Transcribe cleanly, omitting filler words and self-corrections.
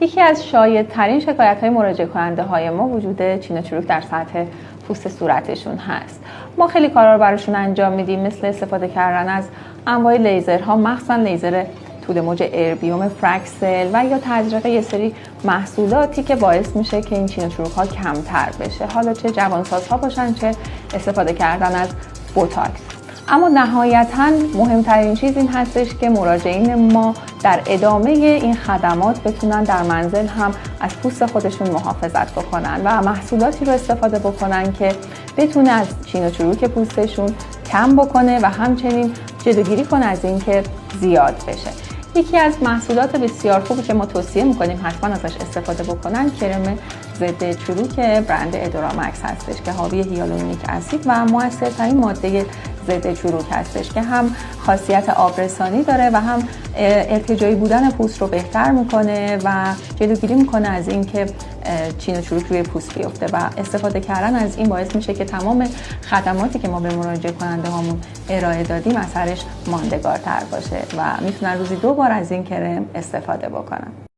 یکی از شایع‌ترین شکایت‌های مراجعه کننده های ما وجود چین و چروک در سطح پوست صورتشون هست. ما خیلی کارا رو براشون انجام میدیم، مثل استفاده کردن از انواع لیزرها، مخصوصا لیزر طول موج اربیوم فرکسل و یا تزریق یه سری محصولاتی که باعث میشه که این چین و چروک ها کمتر بشه، حالا چه جوانسازها باشن چه استفاده کردن از بوتاکس. اما نهایتاً مهمترین چیز این هستش که مراجعین ما در ادامه این خدمات بتونن در منزل هم از پوست خودشون محافظت بکنن و محصولاتی رو استفاده بکنن که بتونه از چین و چروک پوستشون کم بکنه و همچنین جلوگیری کنه از اینکه زیاد بشه. یکی از محصولات بسیار خوبی که ما توصیه میکنیم حتما ازش استفاده بکنن کرم ضد چروک برند ادورامکس هستش که حاوی هیالورونیک اسید و موثرترین ماده ضد چروک هستش که هم خاصیت آبرسانی داره و هم ارتجاعی بودن پوست رو بهتر میکنه و جلوگیری میکنه از اینکه چین و چروک روی پوست بیفته و استفاده کردن از این باعث میشه که تمام خدماتی که ما به مراجعه کننده هامون ارائه دادیم اثرش ماندگارتر باشه و میتونن روزی 2 بار از این کرم استفاده بکنن.